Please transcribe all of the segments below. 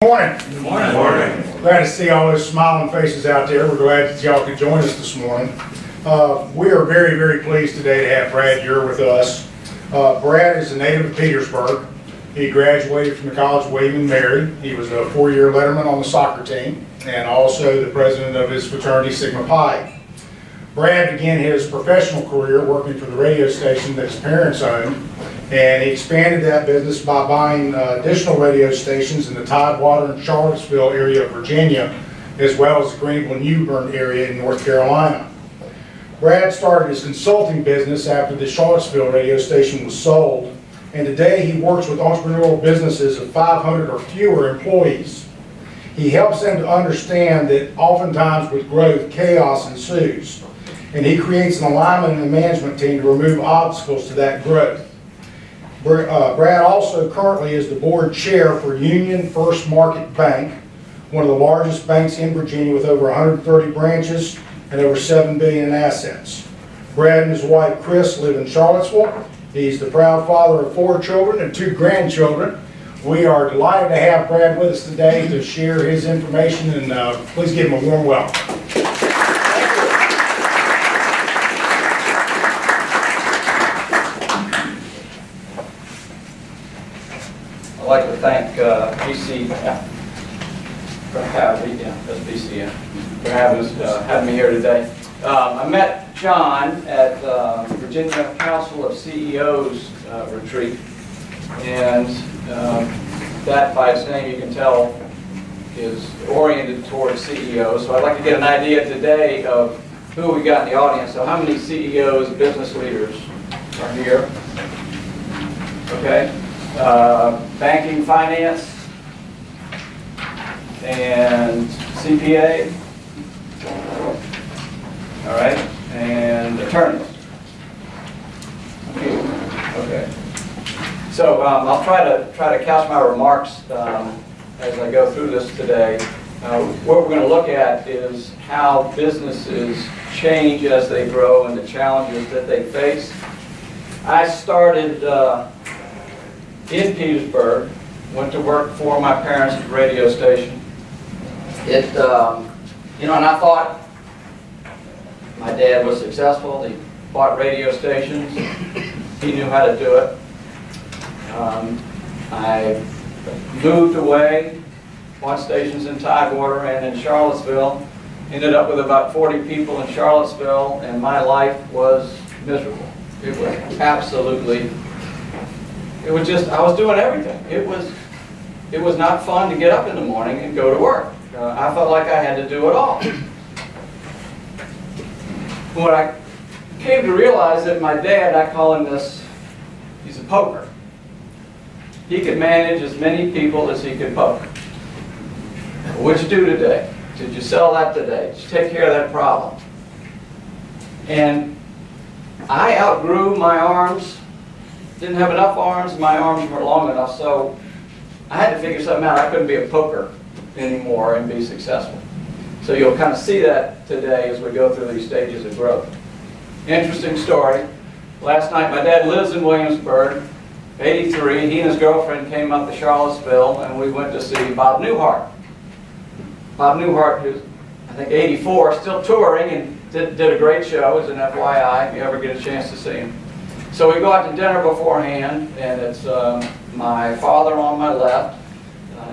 Morning. Good morning. Good morning. Glad to see all those smiling faces out there. We're glad that y'all could join us this morning. We are very, very pleased today to have Brad Eure with us. Brad is a native of Petersburg. He graduated from the College of William and Mary. He was a four-year letterman on the soccer team and also the president of his fraternity Sigma Pi. Brad began his professional career working for the radio station that his parents owned, and he expanded that business by buying additional radio stations in the Tidewater and Charlottesville area of Virginia, as well as the Greenville and New Bern area in North Carolina. Brad started his consulting business after the Charlottesville radio station was sold, and today he works with entrepreneurial businesses of 500 or fewer employees. He helps them to understand that oftentimes with growth, chaos ensues, and he creates an alignment in the management team to remove obstacles to that growth. Brad also currently is the board chair for Union First Market Bank, one of the largest banks in Virginia with over 130 branches and over $7 billion in assets. Brad and his wife Chris live in Charlottesville. He's the proud father of 4 children and 2 grandchildren. We are delighted to have Brad with us today to share his information, and please give him a warm welcome. I'd like to thank VCF for having me here today. I met John at Virginia Council of CEOs retreat, and that by its name you can tell is oriented towards CEOs. So I'd like to get an idea today of who we got in the audience. So how many CEOs, business leaders are here? Okay. Banking, finance, and CPA, all right, and attorneys. Okay. So I'll try to couch my remarks as I go through this today. What we're going to look at is how businesses change as they grow and the challenges that they face. I started in Petersburg, went to work for my parents at the radio station. And I thought my dad was successful. He bought radio stations. He knew how to do it. I moved away, bought stations in Tidewater and in Charlottesville. Ended up with about 40 people in Charlottesville, and my life was miserable. It was absolutely. It was just, I was doing everything. It was not fun to get up in the morning and go to work. I felt like I had to do it all. When I came to realize that my dad, I call him this, he's a poker. He could manage as many people as he could poke. What'd you do today? Did you sell that today? Did you take care of that problem? And I outgrew my arms. Didn't have enough arms, my arms weren't long enough, so I had to figure something out. I couldn't be a poker anymore and be successful. So you'll kind of see that today as we go through these stages of growth. Interesting story. Last night, my dad lives in Williamsburg, 83. He and his girlfriend came up to Charlottesville, and we went to see Bob Newhart. Bob Newhart, who's, I think, 84, still touring, and did a great show as an FYI, if you ever get a chance to see him. So we go out to dinner beforehand, and it's my father on my left,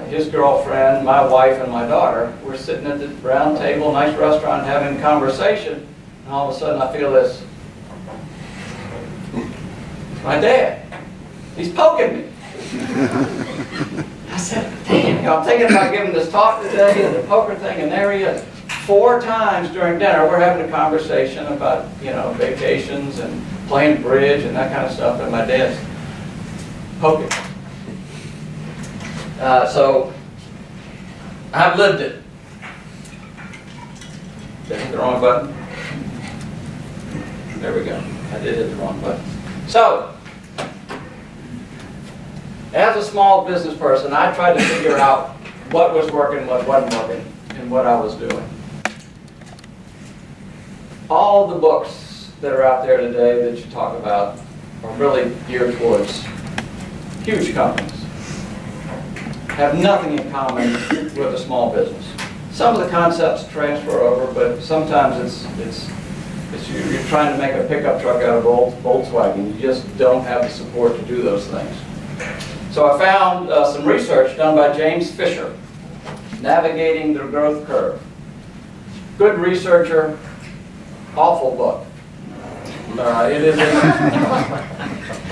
his girlfriend, my wife, and my daughter. We're sitting at the round table, nice restaurant, having a conversation, and all of a sudden I feel this. My dad, he's poking me. I said, damn, I'm thinking about giving this talk today and the poker thing, and there he is. 4 times during dinner, we're having a conversation about, vacations and playing bridge and that kind of stuff, and my dad's poking. So I've lived it. Did I hit the wrong button? There we go. I did hit the wrong button. So, as a small business person, I tried to figure out what was working, what wasn't working, and what I was doing. All the books that are out there today that you talk about are really geared towards huge companies. have nothing in common with a small business. Some of the concepts transfer over, but sometimes you're trying to make a pickup truck out of Volkswagen. You just don't have the support to do those things. So I found some research done by James Fisher, Navigating the Growth Curve. Good researcher, awful book.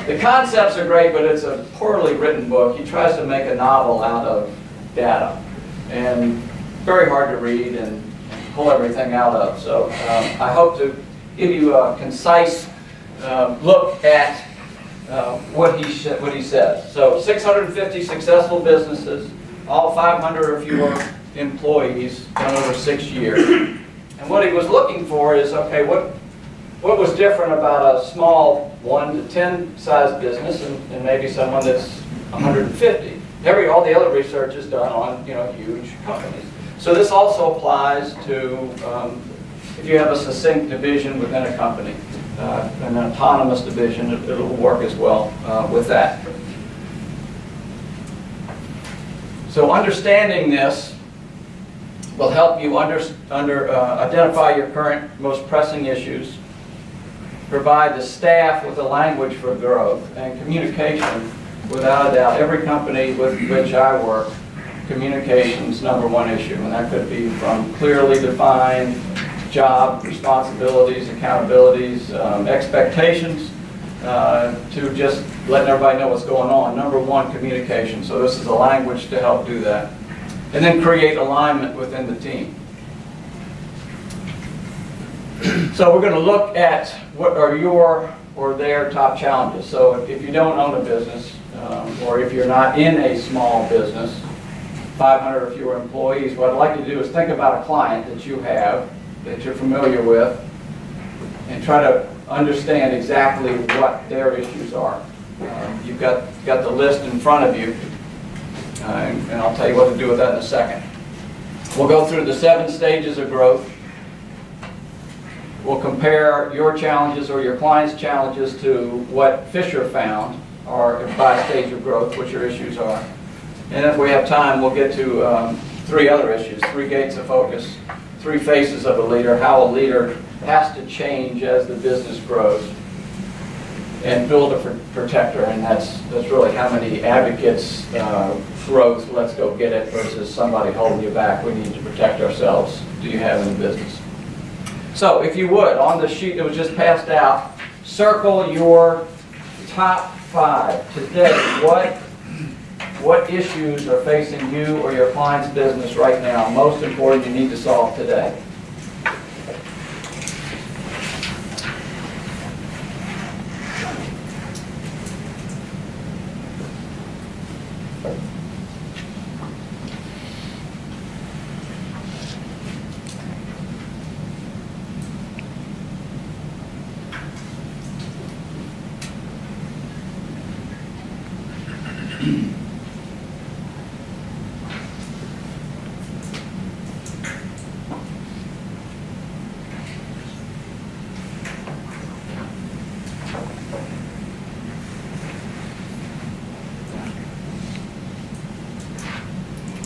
The concepts are great, but it's a poorly written book. He tries to make a novel out of data, and very hard to read and pull everything out of. So I hope to give you a concise look at what he says. So 650 successful businesses, all 500 or fewer employees, done over 6 years. And what he was looking for is, okay, what was different about a small 1 to 10 size business and maybe someone that's 150? All the other research is done on huge companies. So this also applies to if you have a succinct division within a company, an autonomous division, it'll work as well with that. So understanding this will help you identify your current most pressing issues, provide the staff with a language for growth, and communication, without a doubt. Every company with which I work, communication's #1 issue, and that could be from clearly defined job responsibilities, accountabilities, expectations, to just letting everybody know what's going on. #1, communication. So this is a language to help do that. And then create alignment within the team. So we're going to look at what are your or their top challenges. So if you don't own a business, or if you're not in a small business, 500 or fewer employees, what I'd like you to do is think about a client that you have, that you're familiar with, and try to understand exactly what their issues are. You've got the list in front of you, and I'll tell you what to do with that in a second. We'll go through the 7 stages of growth. We'll compare your challenges or your client's challenges to what Fisher found, or by stage of growth, what your issues are. And if we have time, we'll get to 3 other issues, 3 gates of focus, 3 faces of a leader, how a leader has to change as the business grows, and build a protector, and that's really how many advocates growth, let's go get it, versus somebody holding you back, we need to protect ourselves, do you have in the business? So if you would, on the sheet that was just passed out, circle your top 5 today. What issues are facing you or your client's business right now? Most important, you need to solve today.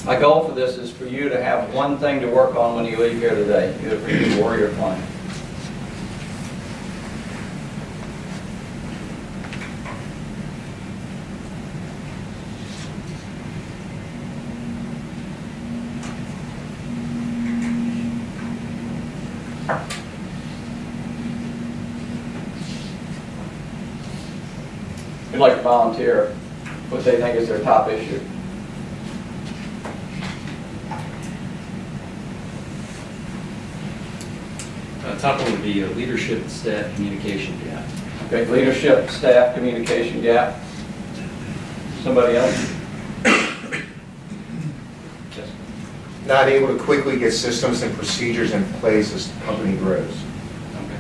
My goal for this is for you to have one thing to work on when you leave here today, either for you or your client. Who'd like to volunteer what they think is their top issue? Top one would be a leadership staff communication gap. Okay, leadership, staff, communication gap. Somebody else? Yes. Not able to quickly get systems and procedures in place as the company grows. Okay.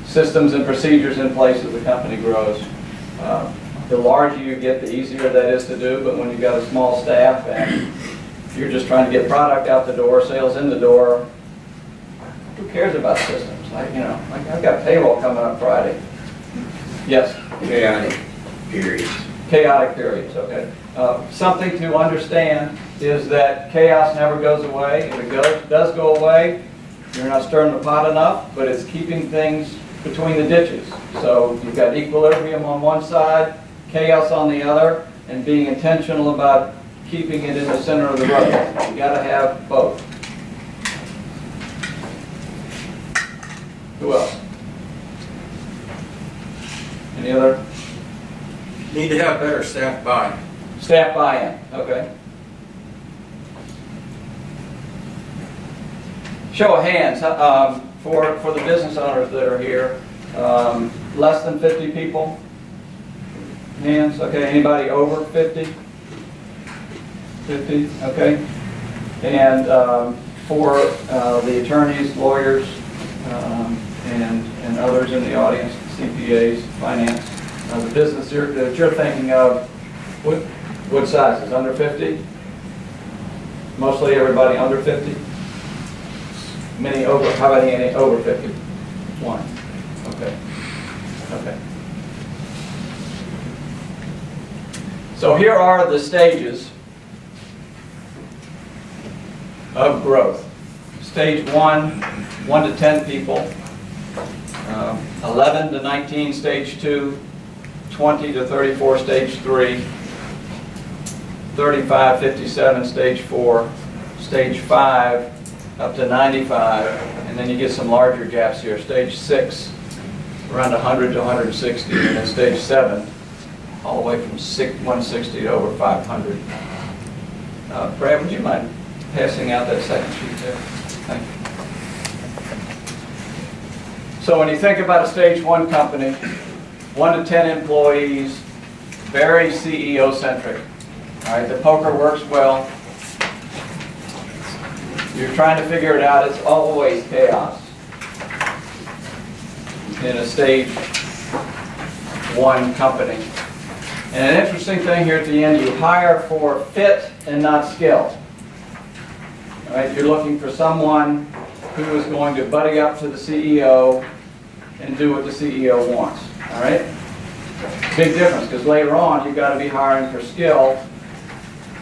Systems and procedures in place as the company grows. The larger you get, the easier that is to do, but when you've got a small staff and you're just trying to get product out the door, sales in the door, who cares about systems? Like I've got payroll coming up Friday. Yes? Yeah, period. chaotic periods, okay? Something to understand is that chaos never goes away. If it does go away, you're not stirring the pot enough, but it's keeping things between the ditches. So you've got equilibrium on one side, chaos on the other, and being intentional about keeping it in the center of the road. You got to have both. Who else? Any other? Need to have better staff buy-in. Staff buy-in, okay. Show of hands for the business owners that are here. Less than 50 people? Hands, okay. Anybody over 50? 50, okay. And for the attorneys, lawyers, and others in the audience, CPAs, finance, the business that you're thinking of, what sizes? Under 50? Mostly everybody under 50? Many over, how about any over 50? One. Okay. Okay. So here are the stages of growth. Stage 1, 1 to 10 people. 11 to 19, stage 2. 20 to 34, stage 3. 35, 57, stage 4. Stage 5, up to 95. And then you get some larger gaps here. Stage 6, around 100 to 160. And then stage 7, all the way from 160 to over 500. Brad, would you mind passing out that second sheet there? Thank you. So when you think about a stage 1 company, 1 to 10 employees, very CEO-centric. All right, the poker works well. You're trying to figure it out. It's always chaos in a stage 1 company. And an interesting thing here at the end, you hire for fit and not skill. All right, you're looking for someone who is going to buddy up to the CEO and do what the CEO wants. All right? Big difference, because later on you've got to be hiring for skill.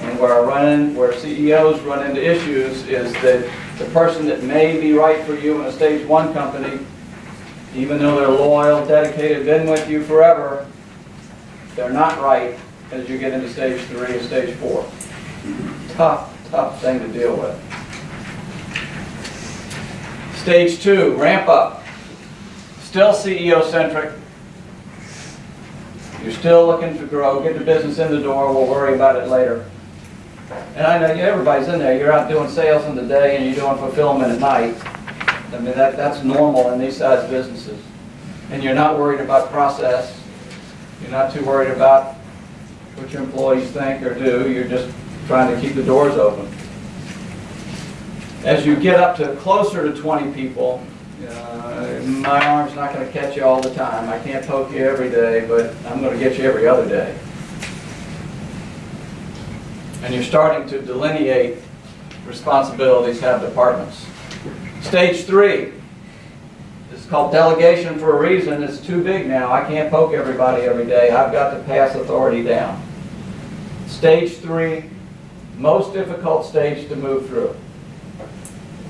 And where CEOs run into issues is that the person that may be right for you in a stage 1 company, even though they're loyal, dedicated, been with you forever, they're not right as you get into stage 3 and stage 4. Tough thing to deal with. Stage 2, ramp up. Still CEO-centric. You're still looking to grow, get the business in the door, we'll worry about it later. And I know everybody's in there, you're out doing sales in the day and you're doing fulfillment at night. I mean, that's normal in these size businesses. And you're not worried about process. You're not too worried about what your employees think or do. You're just trying to keep the doors open. As you get up to closer to 20 people, my arm's not going to catch you all the time. I can't poke you every day, but I'm going to get you every other day. And you're starting to delineate responsibilities, have departments. Stage 3. It's called delegation for a reason. It's too big now. I can't poke everybody every day. I've got to pass authority down. Stage 3, most difficult stage to move through.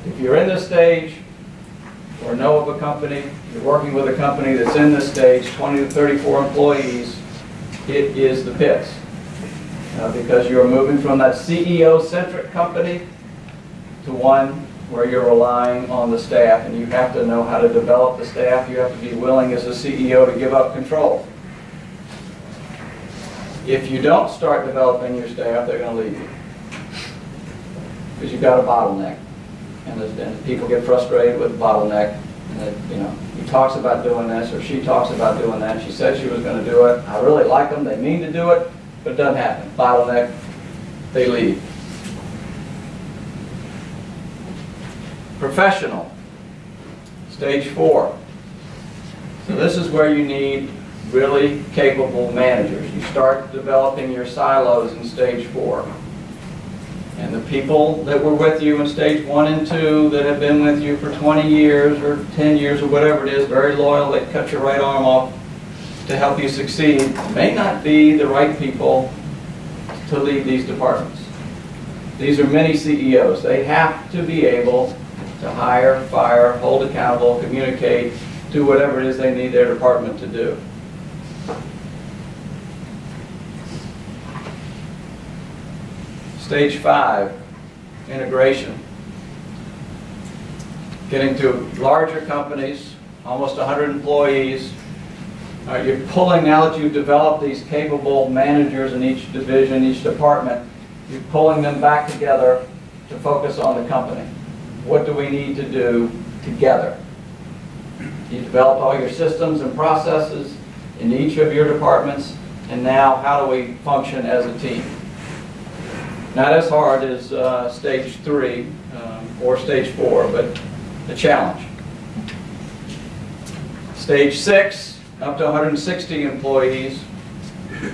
If you're in this stage, or know of a company, you're working with a company that's in this stage, 20 to 34 employees, it is the pits. Because you're moving from that CEO-centric company to one where you're relying on the staff, and you have to know how to develop the staff. You have to be willing as a CEO to give up control. If you don't start developing your staff, they're going to leave you. Because you've got a bottleneck. And people get frustrated with the bottleneck. And he talks about doing this, or she talks about doing that. She said she was going to do it. I really like them. They mean to do it, but it doesn't happen. Bottleneck, they leave. Professional, stage 4. So this is where you need really capable managers. You start developing your silos in stage 4. And the people that were with you in stage 1 and 2 that have been with you for 20 years or 10 years or whatever it is, very loyal, they cut your right arm off, to help you succeed may not be the right people to lead these departments. These are many CEOs. They have to be able to hire, fire, hold accountable, communicate, do whatever it is they need their department to do. Stage 5, integration. Getting to larger companies, almost 100 employees. You're pulling, now that you've developed these capable managers in each division, each department, you're pulling them back together to focus on the company. What do we need to do together? You develop all your systems and processes in each of your departments, and now how do we function as a team? Not as hard as stage 3 or stage 4, but a challenge. Stage 6, up to 160 employees. You're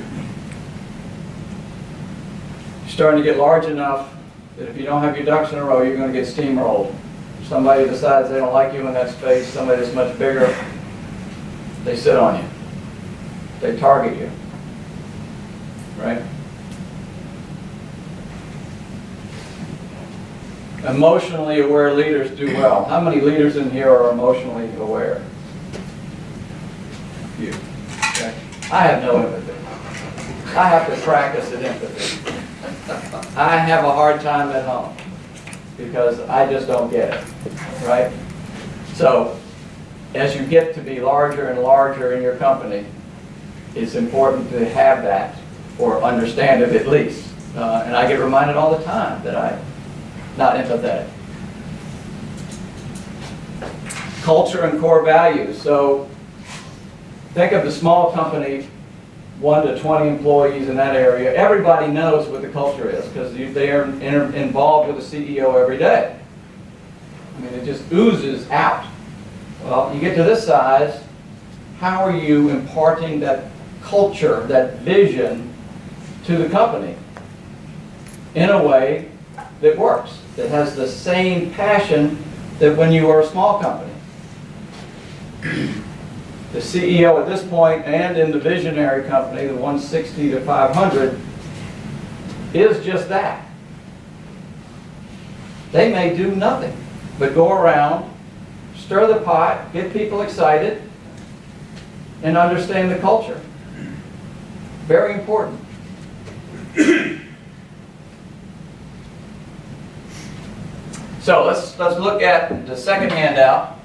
starting to get large enough that if you don't have your ducks in a row, you're going to get steamrolled. If somebody decides they don't like you in that space, somebody that's much bigger, they sit on you. They target you. Right? Emotionally aware leaders do well. How many leaders in here are emotionally aware? You. Okay. I have no empathy. I have to practice at empathy. I have a hard time at home because I just don't get it, right? So, as you get to be larger and larger in your company, it's important to have that or understand it at least. And I get reminded all the time that I'm not empathetic. Culture and core values. So, think of the small company, 1 to 20 employees in that area. Everybody knows what the culture is because they are involved with the CEO every day. I mean, it just oozes out. Well, you get to this size, how are you imparting that culture, that vision to the company in a way that works, that has the same passion that when you were a small company? The CEO at this point and in the visionary company, the 160 to 500, is just that. They may do nothing but go around, stir the pot, get people excited, and understand the culture. Very important. So let's look at the second handout.